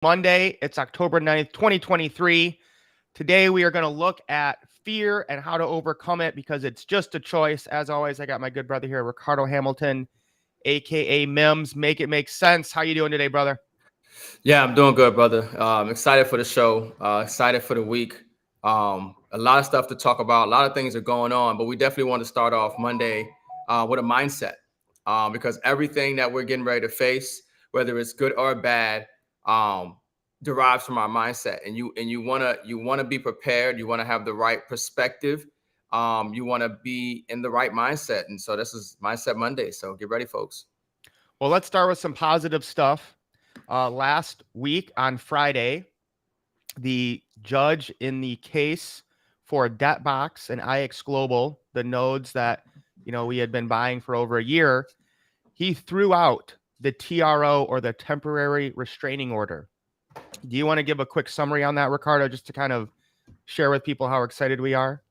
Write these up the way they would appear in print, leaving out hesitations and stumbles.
Monday. It's October 9th, 2023. Today, we are going to look at fear and how to overcome it because it's just a choice. As always, I got my good brother here, Ricardo Hamilton, a.k.a. Mims. Make it make sense. How you doing today, brother? Yeah, I'm doing good, brother. I'm excited for the show. Excited for the week. A lot of stuff to talk about. A lot of things are going on, but we definitely want to start off Monday with a mindset because everything that we're getting ready to face, whether it's good or bad, um, derives from our mindset. And you wanna be prepared. You want to have the right perspective. You want to be in the right mindset. And so this is Mindset Monday. So get ready, folks. Well, let's start with some positive stuff. Last week on Friday, the judge in the case for DebtBox and IX Global, the nodes that we had been buying for over a year, he threw out the TRO, or the temporary restraining order. Do you want to give a quick summary on that, Ricardo, just to kind of share with people how excited we are?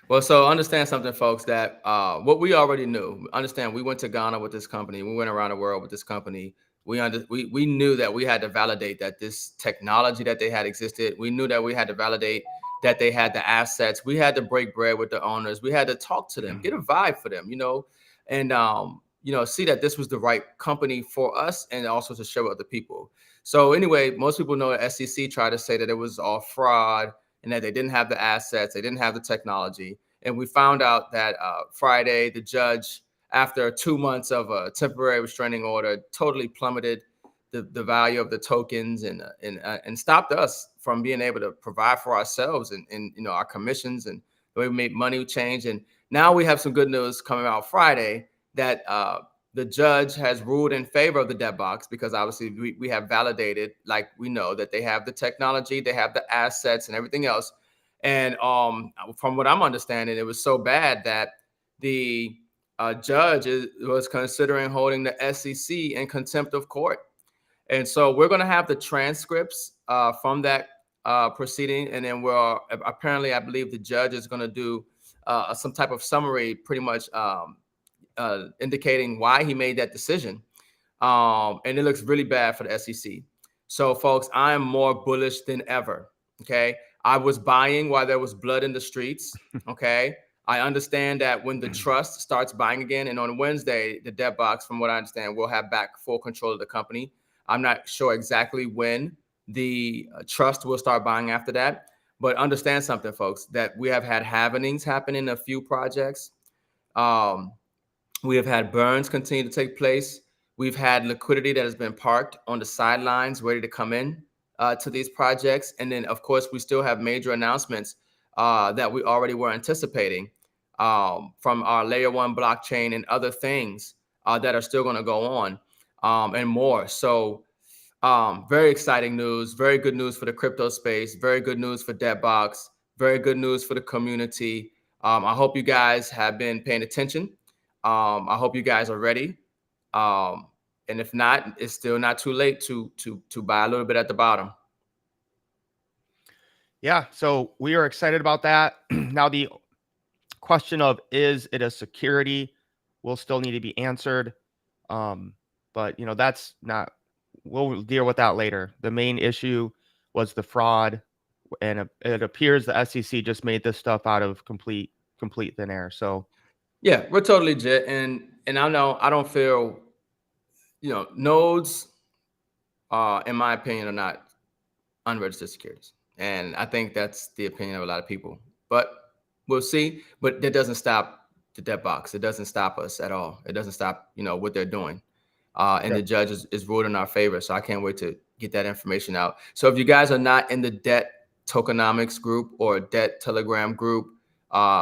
Well, so understand something, folks, that what we already knew. Understand, we went to Ghana with this company. We went around the world with this company. We knew that we had to validate that this technology that they had existed. We knew that we had to validate that they had the assets. We had to break bread with the owners. We had to talk to them, get a vibe for them, and see that this was the right company for us, and also to share with other people. So anyway, most people know that SEC tried to say that it was all fraud and that they didn't have the assets, they didn't have the technology. And we found out that Friday, the judge, after 2 months of a temporary restraining order, totally plummeted the value of the tokens and stopped us from being able to provide for ourselves and our commissions and the way we made money change. And now we have some good news coming out Friday that the judge has ruled in favor of the DebtBox because obviously we have validated, like we know, that they have the technology, they have the assets and everything else. And from what I'm understanding, it was so bad that the judge was considering holding the SEC in contempt of court. And so we're going to have the transcripts from that proceeding. And then apparently, I believe the judge is going to do some type of summary, pretty much indicating why he made that decision. And it looks really bad for the SEC. So, folks, I am more bullish than ever. Okay. I was buying while there was blood in the streets. Okay. I understand that when the trust starts buying again, and on Wednesday, the DebtBox, from what I understand, will have back full control of the company. I'm not sure exactly when the trust will start buying after that. But understand something, folks, that we have had happenings happen in a few projects. We have had burns continue to take place. We've had liquidity that has been parked on the sidelines, ready to come in to these projects. And then, of course, we still have major announcements that we already were anticipating from our layer one blockchain and other things that are still going to go on and more. So very exciting news, very good news for the crypto space, very good news for DebtBox, very good news for the community. I hope you guys have been paying attention. I hope you guys are ready. And if not, it's still not too late to buy a little bit at the bottom. Yeah, so we are excited about that. Now, the question of is it a security will still need to be answered. But, that's not, we'll deal with that later. The main issue was the fraud, and it appears the SEC just made this stuff out of complete thin air. So, yeah, we're totally legit. And I know I don't feel, nodes, in my opinion, are not unregistered securities. And I think that's the opinion of a lot of people. But we'll see. But that doesn't stop the DebtBox. It doesn't stop us at all. It doesn't stop, what they're doing. And the judge is ruled in our favor. So I can't wait to get that information out. So if you guys are not in the debt tokenomics group or debt Telegram group,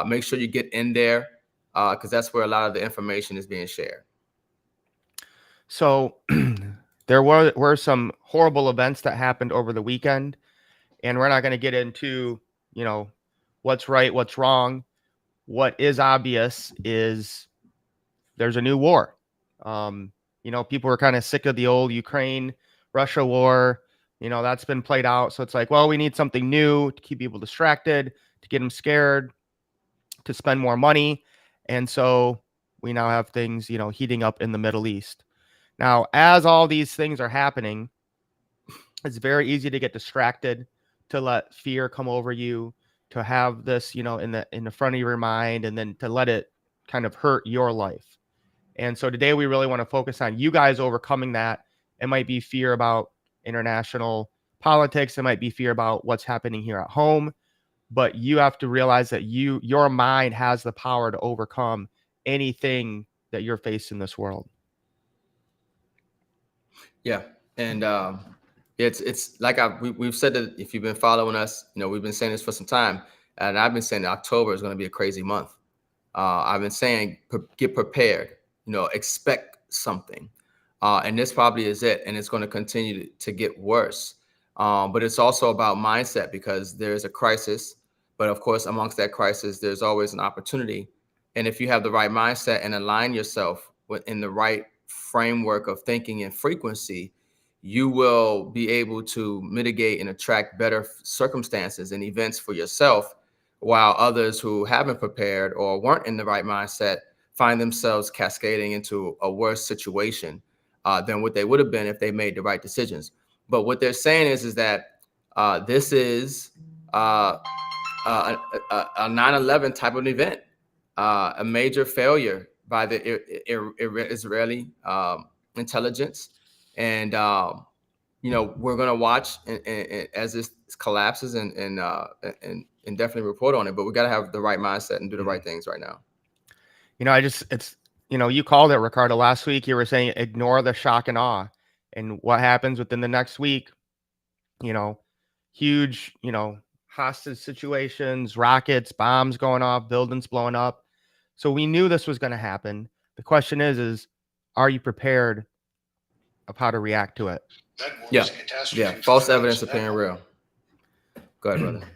make sure you get in there because that's where a lot of the information is being shared. So there were some horrible events that happened over the weekend, and we're not going to get into, what's right, what's wrong. What is obvious is there's a new war. People were kind of sick of the old Ukraine-Russia war. That's been played out. So it's like, well, we need something new to keep people distracted, to get them scared, to spend more money. And so we now have things, heating up in the Middle East. Now, as all these things are happening, It's very easy to get distracted, to let fear come over you, to have this, in the front of your mind, and then to let it kind of hurt your life. And so today we really want to focus on you guys overcoming that. It might be fear about international politics, it might be fear about what's happening here at home, but you have to realize that your mind has the power to overcome anything that you're facing in this world. Yeah, and it's like we've said that if you've been following us, we've been saying this for some time, and I've been saying that October is going to be a crazy month. I've been saying get prepared, expect something, and this probably is it, and it's going to continue to get worse. But it's also about mindset, because there is a crisis, but of course, amongst that crisis, there's always an opportunity. And if you have the right mindset and align yourself within the right framework of thinking and frequency, you will be able to mitigate and attract better circumstances and events for yourself, while others who haven't prepared or weren't in the right mindset find themselves cascading into a worse situation than what they would have been if they made the right decisions. But what they're saying is that this is a 9/11 type of an event, a major failure by the Israeli intelligence. And, we're going to watch as this collapses and definitely report on it. But we got to have the right mindset and do the right things right now. You called it, Ricardo, last week. You were saying ignore the shock and awe. And what happens within the next week, huge, hostage situations, rockets, bombs going off, buildings blowing up. So we knew this was going to happen. The question is, are you prepared of how to react to it? Yeah. False evidence appearing real. Go ahead, brother.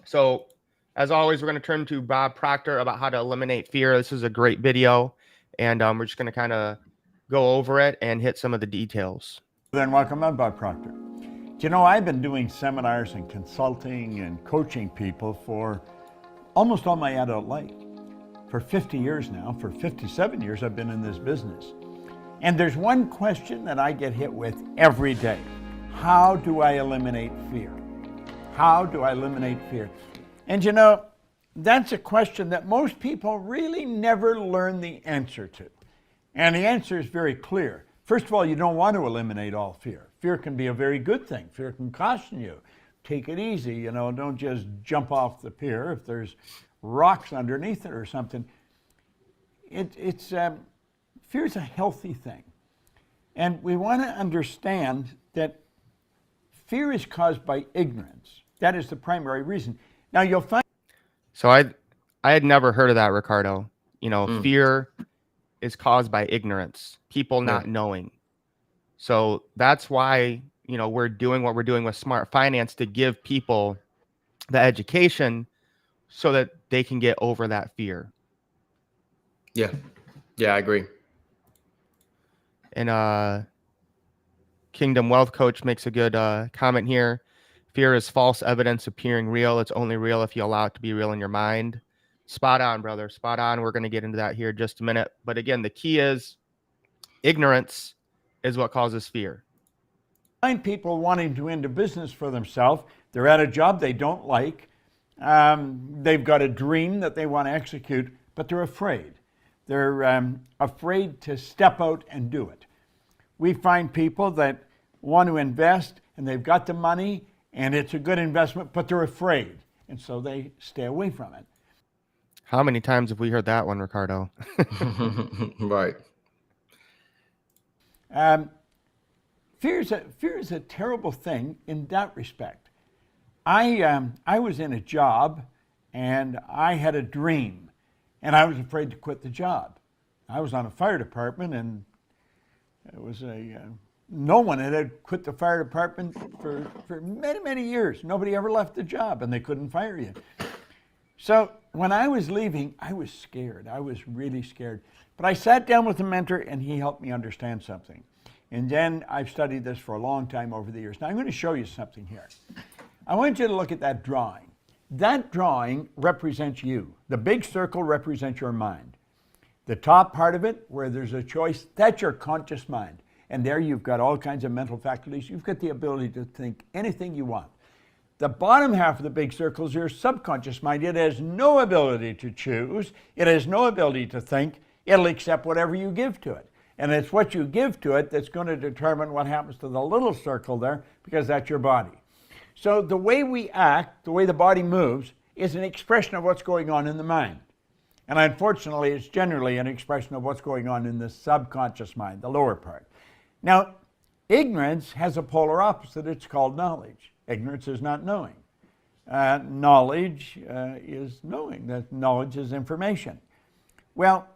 So as always, we're going to turn to Bob Proctor about how to eliminate fear. This is a great video, and we're just going to kind of go over it and hit some of the details. Then welcome, I'm Bob Proctor. I've been doing seminars and consulting and coaching people for almost all my adult life. For 50 years now, for 57 years, I've been in this business. And there's one question that I get hit with every day. How do I eliminate fear? How do I eliminate fear? And that's a question that most people really never learn the answer to. And the answer is very clear. First of all, you don't want to eliminate all fear. Fear can be a very good thing. Fear can caution you. Take it easy, don't just jump off the pier if there's rocks underneath it or something. Fear is a healthy thing. And we want to understand that fear is caused by ignorance. That is the primary reason. Now you'll find. So I had never heard of that, Ricardo. Fear is caused by ignorance, people not knowing. So that's why, we're doing what we're doing with Smart Finance, to give people the education so that they can get over that fear. Yeah, I agree. And Kingdom Wealth Coach makes a good comment here. Fear is false evidence appearing real. It's only real if you allow it to be real in your mind. Spot on, brother. Spot on. We're going to get into that here in just a minute. But again, the key is ignorance is what causes fear. Find people wanting to into business for themselves. They're at a job they don't like. They've got a dream that they want to execute, but they're afraid. They're afraid to step out and do it. We find people that want to invest and they've got the money and it's a good investment, but they're afraid. And so they stay away from it. How many times have we heard that one, Ricardo? Right. Fear is a terrible thing in that respect. I was in a job and I had a dream and I was afraid to quit the job. I was on a fire department and it was no one had quit the fire department for many, many years. Nobody ever left the job and they couldn't fire you. So when I was leaving, I was scared. I was really scared. But I sat down with a mentor and he helped me understand something. And then I've studied this for a long time over the years. Now I'm going to show you something here. I want you to look at that drawing. That drawing represents you. The big circle represents your mind. The top part of it, where there's a choice, that's your conscious mind. And there you've got all kinds of mental faculties. You've got the ability to think anything you want. The bottom half of the big circle is your subconscious mind. It has no ability to choose. It has no ability to think. It'll accept whatever you give to it. And it's what you give to it that's going to determine what happens to the little circle there, because that's your body. So the way we act, the way the body moves, is an expression of what's going on in the mind. And unfortunately, it's generally an expression of what's going on in the subconscious mind, the lower part. Now, ignorance has a polar opposite. It's called knowledge. Ignorance is not knowing. Knowledge is knowing. That knowledge is information. Well,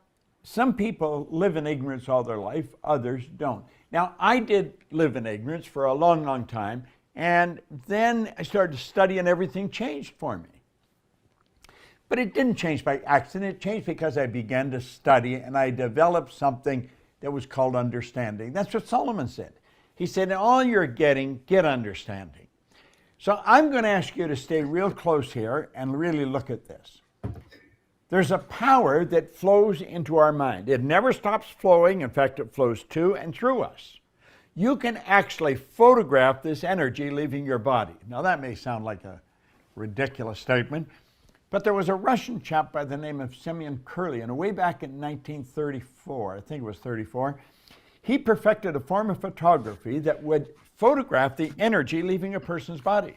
some people live in ignorance all their life, others don't. Now, I did live in ignorance for a long, long time, and then I started to study and everything changed for me. But it didn't change by accident. It changed because I began to study and I developed something that was called understanding. That's what Solomon said. He said, in all you're getting, get understanding. So I'm going to ask you to stay real close here and really look at this. There's a power that flows into our mind. It never stops flowing. In fact, it flows to and through us. You can actually photograph this energy leaving your body. Now, that may sound like a ridiculous statement, but there was a Russian chap by the name of Semyon Kurlian, way back in 1934, I think it was 34. He perfected a form of photography that would photograph the energy leaving a person's body.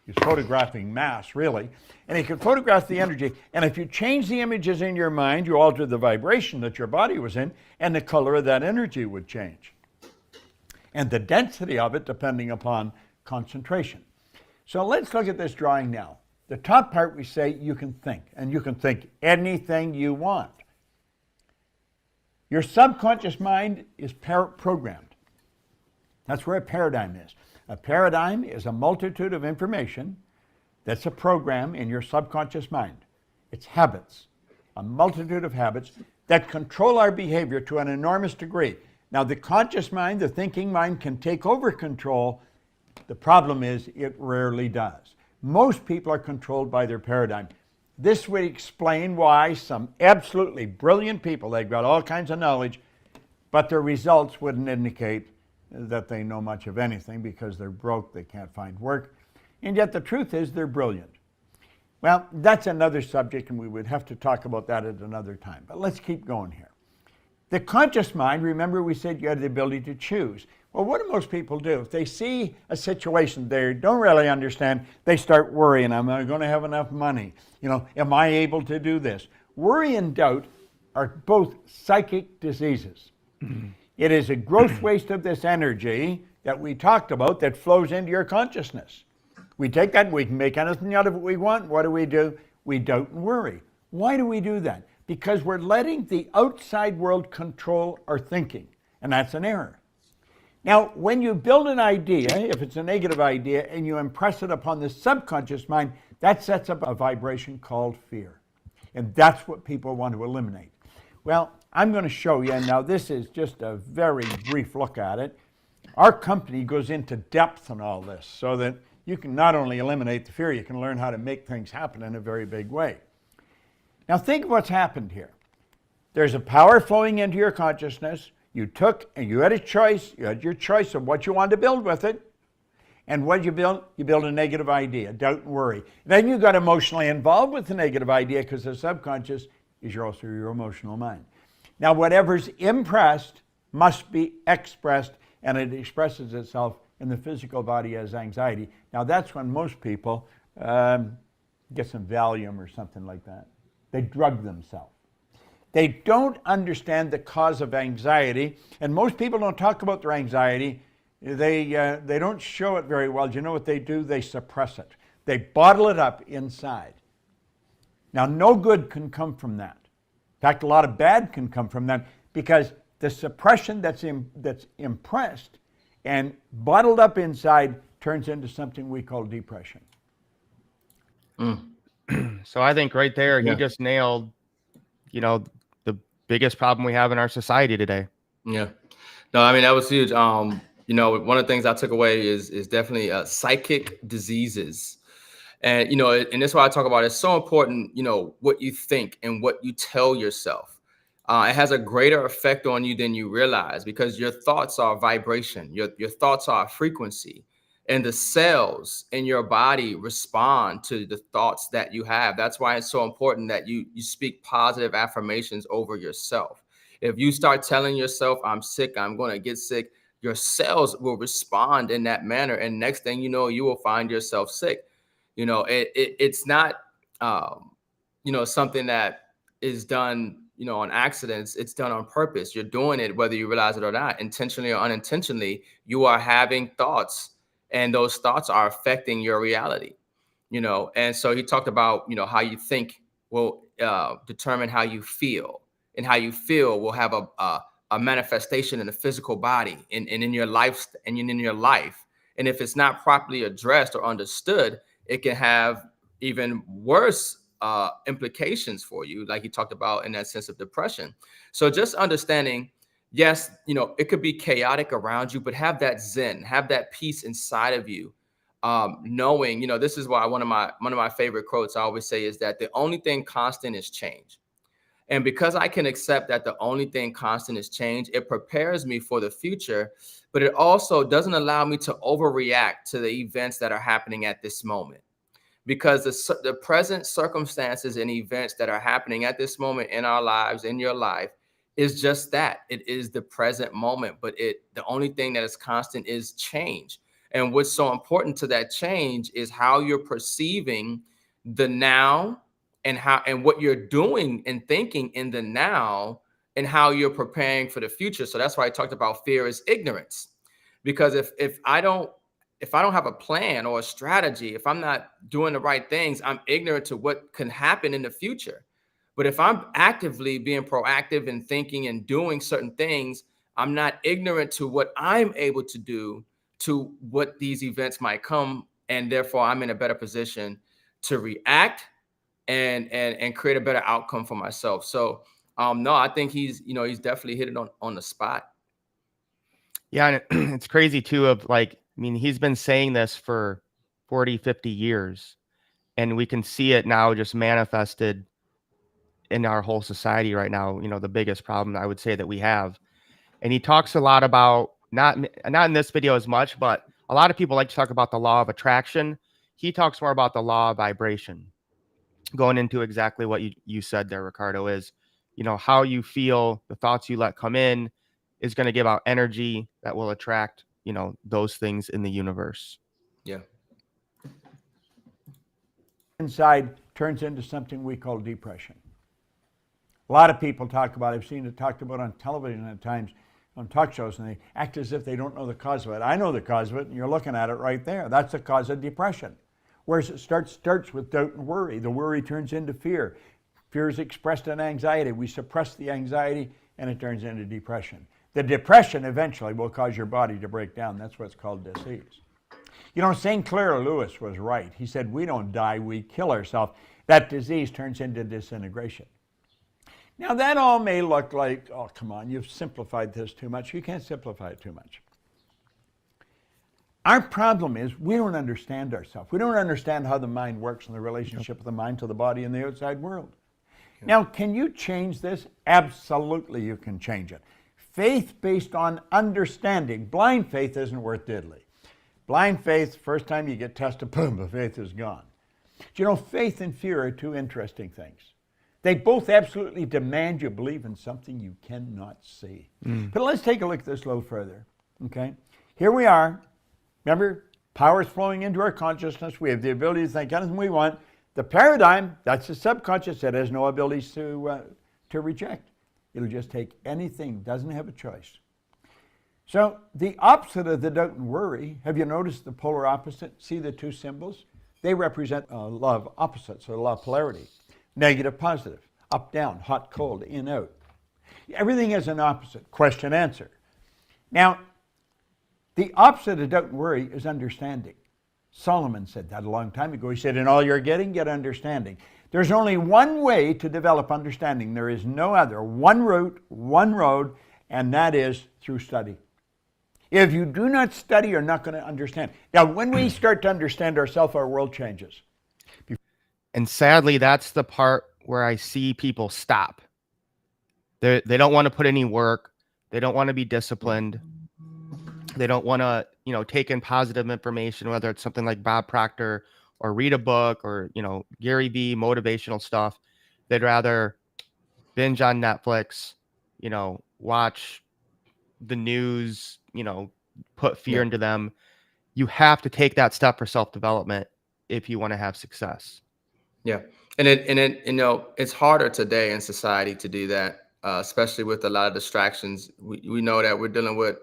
He was photographing mass, really. And he could photograph the energy. And if you change the images in your mind, you alter the vibration that your body was in, and the color of that energy would change. And the density of it depending upon concentration. So let's look at this drawing now. The top part, we say you can think, and you can think anything you want. Your subconscious mind is programmed. That's where a paradigm is. A paradigm is a multitude of information that's a program in your subconscious mind. It's habits, a multitude of habits that control our behavior to an enormous degree. Now, the conscious mind, the thinking mind, can take over control. The problem is it rarely does. Most people are controlled by their paradigm. This would explain why some absolutely brilliant people, they've got all kinds of knowledge, but their results wouldn't indicate that they know much of anything because they're broke, they can't find work, and yet the truth is they're brilliant. Well, that's another subject, and we would have to talk about that at another time, but let's keep going here. The conscious mind, remember we said you had the ability to choose. Well, what do most people do? If they see a situation they don't really understand, they start worrying. Am I going to have enough money? Am I able to do this? Worry and doubt are both psychic diseases. It is a gross waste of this energy that we talked about that flows into your consciousness. We take that, we can make anything out of it we want. What do? We doubt and worry. Why do we do that? Because we're letting the outside world control our thinking, and that's an error. Now, when you build an idea, if it's a negative idea, and you impress it upon the subconscious mind, that sets up a vibration called fear. And that's what people want to eliminate. Well, I'm going to show you, and now this is just a very brief look at it. Our company goes into depth on all this so that you can not only eliminate the fear, you can learn how to make things happen in a very big way. Now think of what's happened here. There's a power flowing into your consciousness. You took and you had a choice. You had your choice of what you wanted to build with it. And what did you build? You build a negative idea, doubt and worry. Then you got emotionally involved with the negative idea because the subconscious is also your emotional mind. Now whatever's impressed must be expressed, and it expresses itself in the physical body as anxiety. Now that's when most people get some Valium or something like that. They drug themselves. They don't understand the cause of anxiety, and most people don't talk about their anxiety. They don't show it very well. Do you know what they do? They suppress it. They bottle it up inside. Now, no good can come from that. In fact, a lot of bad can come from that because the suppression that's impressed and bottled up inside turns into something we call depression. So I think right there, he just nailed, the biggest problem we have in our society today. Yeah. No, I mean, that was huge. One of the things I took away is definitely psychic diseases. And, and that's why I talk about it's so important, what you think and what you tell yourself. it has a greater effect on you than you realize, because your thoughts are vibration, your thoughts are frequency, and the cells in your body respond to the thoughts that you have. That's why it's so important that you speak positive affirmations over yourself. If you start telling yourself, I'm sick, I'm going to get sick, your cells will respond in that manner. And next thing you know, you will find yourself sick. It's not, something that is done, on accidents. It's done on purpose. You're doing it, whether you realize it or not, intentionally or unintentionally. You are having thoughts, and those thoughts are affecting your reality, And so he talked about, how you think will determine how you feel, and how you feel will have a manifestation in the physical body and in your life and in your life. And if it's not properly addressed or understood, it can have even worse implications for you, like he talked about in that sense of depression. So just understanding, yes, it could be chaotic around you, but have that zen, have that peace inside of you, knowing, this is why one of my favorite quotes I always say is that the only thing constant is change. And because I can accept that the only thing constant is change, it prepares me for the future, but it also doesn't allow me to overreact to the events that are happening at this moment. Because the present circumstances and events that are happening at this moment in our lives, in your life, is just that. It is the present moment, but the only thing that is constant is change. And what's so important to that change is how you're perceiving the now, and what you're doing and thinking in the now, and how you're preparing for the future. So that's why I talked about fear is ignorance. Because if I don't have a plan or a strategy, if I'm not doing the right things, I'm ignorant to what can happen in the future. But if I'm actively being proactive and thinking and doing certain things, I'm not ignorant to what I'm able to do to what these events might come. And therefore, I'm in a better position to react and create a better outcome for myself. So no, I think he's definitely hit it on the spot. Yeah, and it's crazy too he's been saying this for 40, 50 years, and we can see it now just manifested in our whole society right now. The biggest problem I would say that we have. And he talks a lot about, not in this video as much, but a lot of people like to talk about the law of attraction. He talks more about the law of vibration, going into exactly what you said there, Ricardo, is, how you feel, the thoughts you let come in is going to give out energy that will attract, those things in the universe. Yeah. Inside turns into something we call depression. A lot of people talk about, I've seen it talked about on television at times, on talk shows, and they act as if they don't know the cause of it. I know the cause of it, and you're looking at it right there. That's the cause of depression. Whereas it starts with doubt and worry. The worry turns into fear. Fear is expressed in anxiety. We suppress the anxiety, and it turns into depression. The depression eventually will cause your body to break down. That's what's called disease. St. Clair Lewis was right. He said, we don't die, we kill ourselves. That disease turns into disintegration. Now, that all may look like, oh, come on, you've simplified this too much. You can't simplify it too much. Our problem is we don't understand ourselves. We don't understand how the mind works and the relationship of the mind to the body and the outside world. Now, can you change this? Absolutely, you can change it. Faith based on understanding. Blind faith isn't worth diddly. Blind faith, first time you get tested, boom, the faith is gone. Faith and fear are two interesting things. They both absolutely demand you believe in something you cannot see. But let's take a look at this a little further, okay? Here we are. Remember, power is flowing into our consciousness. We have the ability to think anything we want. The paradigm, that's the subconscious, that has no abilities to reject. It'll just take anything, doesn't have a choice. So the opposite of the doubt and worry, have you noticed the polar opposite? See the two symbols? They represent a law of opposites, or a law of polarity. Negative, positive, up, down, hot, cold, in, out. Everything has an opposite, question, answer. Now, the opposite of doubt and worry is understanding. Solomon said that a long time ago. He said, in all you're getting, get understanding. There's only one way to develop understanding. There is no other. One route, one road, and that is through study. If you do not study, you're not going to understand. Now, when we start to understand ourselves, our world changes. And sadly, that's the part where I see people stop. They don't want to put any work. They don't want to be disciplined. They don't want to, take in positive information, whether it's something like Bob Proctor or read a book or, Gary Vee, motivational stuff. They'd rather binge on Netflix, watch the news, put fear Yeah. into them. You have to take that step for self-development if you want to have success. Yeah. And it's harder today in society to do that, especially with a lot of distractions. We know that we're dealing with,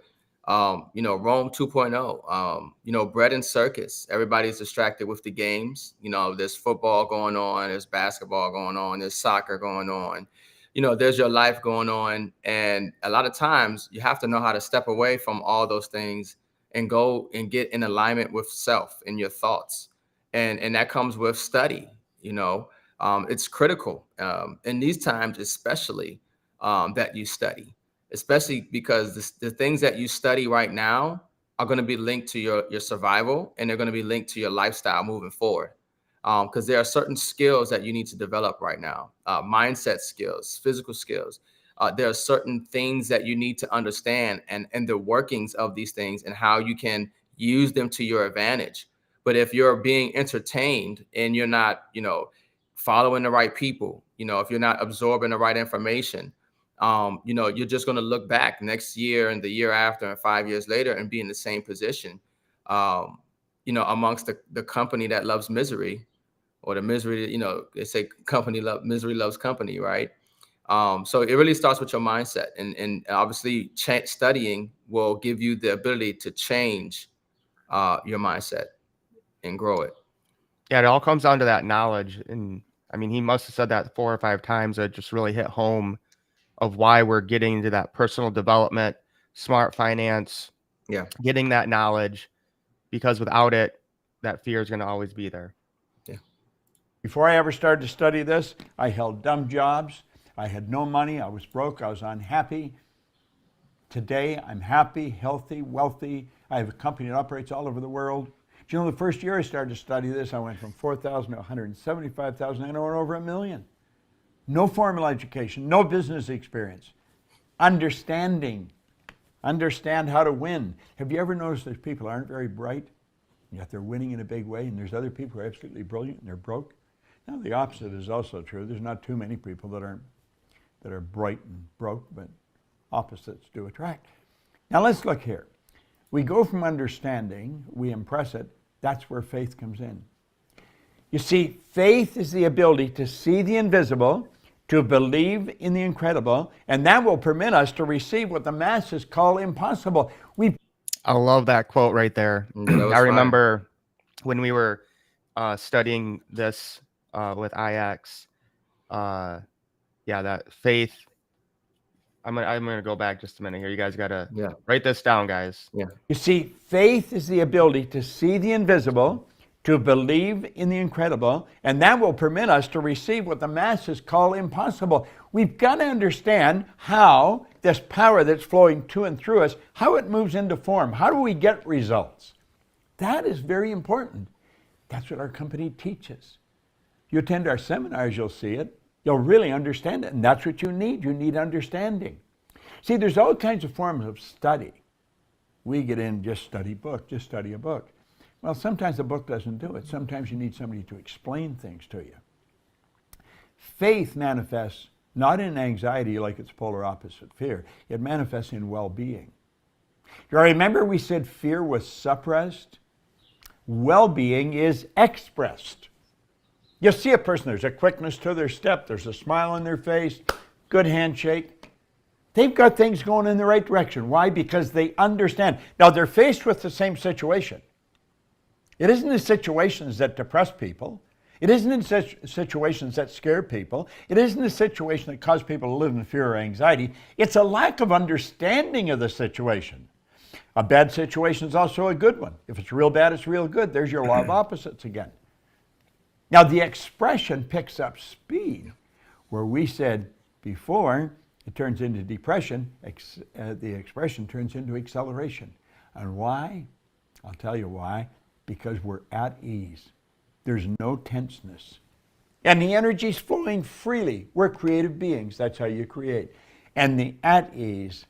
Rome 2.0, bread and circus. Everybody's distracted with the games. There's football going on, there's basketball going on, there's soccer going on, there's your life going on. And a lot of times you have to know how to step away from all those things and go and get in alignment with self and your thoughts. And that comes with study. It's critical in these times, especially that you study, especially because the things that you study right now are going to be linked to your survival, and they're going to be linked to your lifestyle moving forward. Because there are certain skills that you need to develop right now, mindset skills, physical skills. There are certain things that you need to understand and the workings of these things and how you can use them to your advantage. But if you're being entertained and you're not, following the right people, if you're not absorbing the right information, you're just going to look back next year and the year after and 5 years later and be in the same position, amongst the company that loves misery, or the misery, they say misery loves company, right? So it really starts with your mindset, and obviously studying will give you the ability to change your mindset and grow it. Yeah, it all comes down to that knowledge. And I mean, he must have said that 4 or 5 times. It just really hit home of why we're getting into that personal development, smart finance, Yeah. getting that knowledge, because without it, that fear is going to always be there. Yeah. Before I ever started to study this, I held dumb jobs. I had no money. I was broke. I was unhappy. Today, I'm happy, healthy, wealthy. I have a company that operates all over the world. Do you know, the first year I started to study this, I went from 4,000 to 175,000, and I went over $1 million. No formal education, no business experience. Understand how to win. Have you ever noticed that people aren't very bright, yet they're winning in a big way, and there's other people who are absolutely brilliant and they're broke? Now, the opposite is also true. There's not too many people that are bright and broke, but opposites do attract. Now, let's look here. We go from understanding, we impress it, that's where faith comes in. You see, faith is the ability to see the invisible, to believe in the incredible, and that will permit us to receive what the masses call impossible. I love that quote right there. I remember when we were studying this with IX, that faith. I'm gonna go back just a minute here. You guys gotta write this down, guys. Yeah. You see, faith is the ability to see the invisible, to believe in the incredible, and that will permit us to receive what the masses call impossible. We've got to understand how this power that's flowing to and through us, how it moves into form. How do we get results? That is very important. That's what our company teaches. You attend our seminars, you'll see it. You'll really understand it, and that's what you need. You need understanding. See, there's all kinds of forms of study. We get in, just study a book. Well, sometimes the book doesn't do it. Sometimes you need somebody to explain things to you. Faith manifests not in anxiety like its polar opposite, fear. It manifests in well-being. You remember we said fear was suppressed? Well-being is expressed. You see a person, there's a quickness to their step, there's a smile on their face, good handshake. They've got things going in the right direction. Why? Because they understand. Now, they're faced with the same situation. It isn't the situations that depress people. It isn't in situations that scare people. It isn't a situation that cause people to live in fear or anxiety. It's a lack of understanding of the situation. A bad situation is also a good one. If it's real bad, it's real good. There's your law of opposites again. Now, the expression picks up speed. Where we said before, it turns into depression, the expression turns into acceleration. And why? I'll tell you why. Because we're at ease. There's no tenseness. And the energy's flowing freely. We're creative beings. That's how you create. And the at ease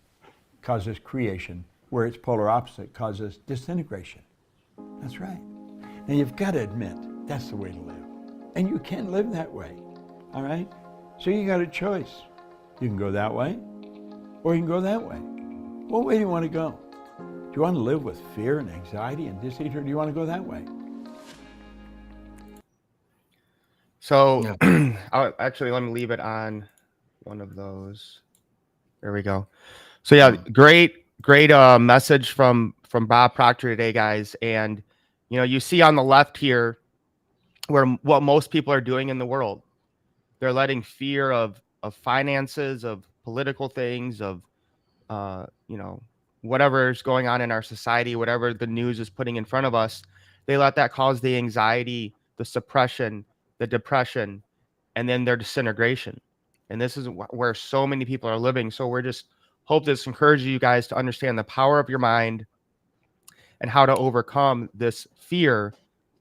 causes creation, where its polar opposite causes disintegration. That's right. Now you've got to admit, that's the way to live. And you can live that way, all right? So you got a choice. You can go that way, or you can go that way. What way do you want to go? Do you want to live with fear and anxiety and disease, or do you want to go that way? So actually, let me leave it on one of those. There we go. So yeah, great message from Bob Proctor today, guys. And you see on the left here what most people are doing in the world. They're letting fear of finances, of political things, of whatever is going on in our society, whatever the news is putting in front of us. They let that cause the anxiety, the suppression, the depression, and then their disintegration. And this is where so many people are living. So we're just hope this encourages you guys to understand the power of your mind and how to overcome this fear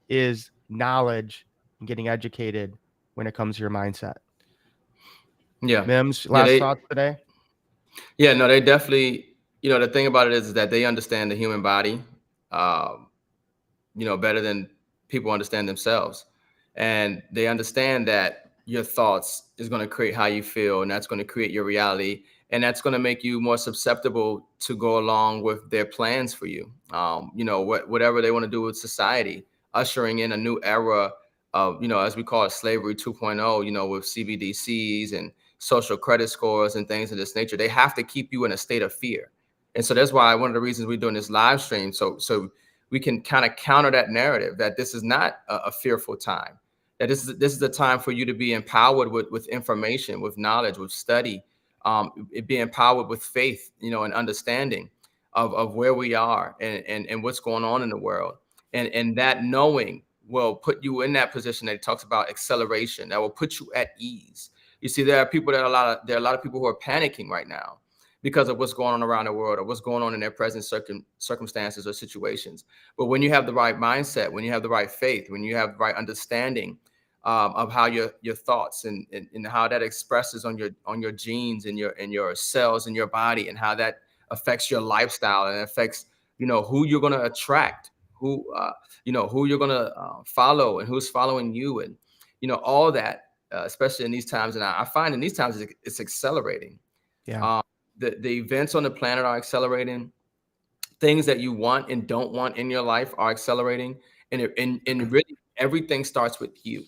is knowledge and getting educated when it comes to your mindset. Yeah. Mims, last thoughts today? Yeah, no, they definitely, the thing about it is that they understand the human body, better than people understand themselves. And they understand that your thoughts is going to create how you feel, and that's going to create your reality. And that's going to make you more susceptible to go along with their plans for you. Whatever they want to do with society, ushering in a new era of, as we call it, slavery 2.0, with CBDCs and social credit scores and things of this nature. They have to keep you in a state of fear. And so that's why one of the reasons we're doing this live stream, so we can kind of counter that narrative that this is not a fearful time, that this is a time for you to be empowered with information, with knowledge, with study, be empowered with faith, and understanding of where we are and what's going on in the world. And that knowing will put you in that position that he talks about acceleration, that will put you at ease. You see, there are a lot of people who are panicking right now because of what's going on around the world or what's going on in their present circumstances or situations. But when you have the right mindset, when you have the right faith, when you have the right understanding of how your thoughts and how that expresses on your genes and your cells in your body, and how that affects your lifestyle and affects who you're going to attract, who you're going to follow, and who's following you, and all that. Especially in these times, and I find in these times it's accelerating. Yeah. The events on the planet are accelerating. Things that you want and don't want in your life are accelerating, and really everything starts with you.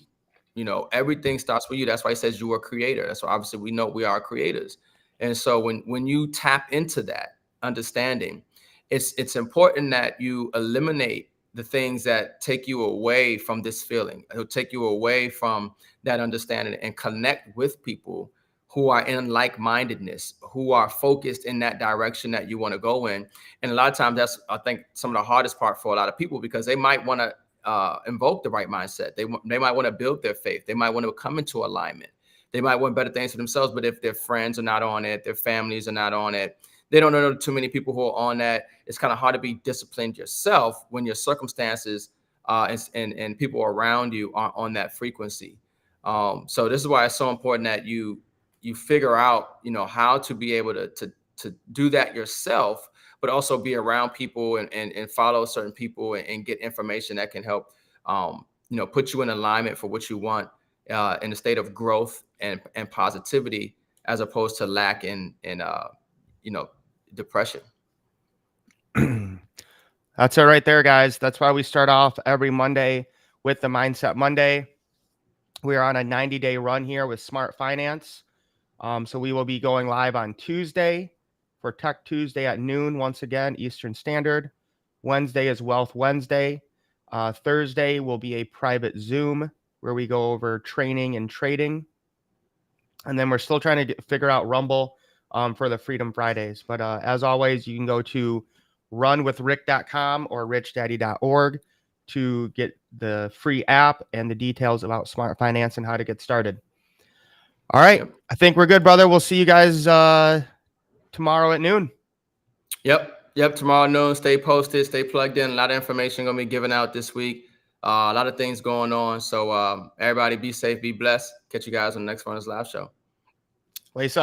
Everything starts with you. That's why it says you are a creator. That's why obviously we know we are creators. And so when you tap into that understanding, it's important that you eliminate the things that take you away from this feeling. It'll take you away from that understanding and connect with people who are in like-mindedness, who are focused in that direction that you want to go in. And a lot of times that's, I think, some of the hardest part for a lot of people, because they might want to invoke the right mindset. They might want to build their faith. They might want to come into alignment. They might want better things for themselves, but if their friends are not on it, their families are not on it, they don't know too many people who are on that. It's kind of hard to be disciplined yourself when your circumstances and people around you are on that frequency. So this is why it's so important that you figure out, how to be able to do that yourself, but also be around people and follow certain people and get information that can help, put you in alignment for what you want in a state of growth and positivity, as opposed to lack and depression. That's it right there, guys. That's why we start off every Monday with the Mindset Monday. We are on a 90-day run here with Smart Finance. So we will be going live on Tuesday for Tech Tuesday at noon, once again, Eastern Standard. Wednesday is Wealth Wednesday. Thursday will be a private Zoom where we go over training and trading. And then we're still trying to figure out Rumble for the Freedom Fridays. But as always, you can go to runwithrick.com or richdaddy.org to get the free app and the details about Smart Finance and how to get started. All right. Yep. I think we're good, brother. We'll see you guys tomorrow at noon. Yep. Tomorrow at noon. Stay posted. Stay plugged in. A lot of information going to be given out this week. A lot of things going on. So everybody be safe, be blessed. Catch you guys on the next Runners Live Show. Lace up.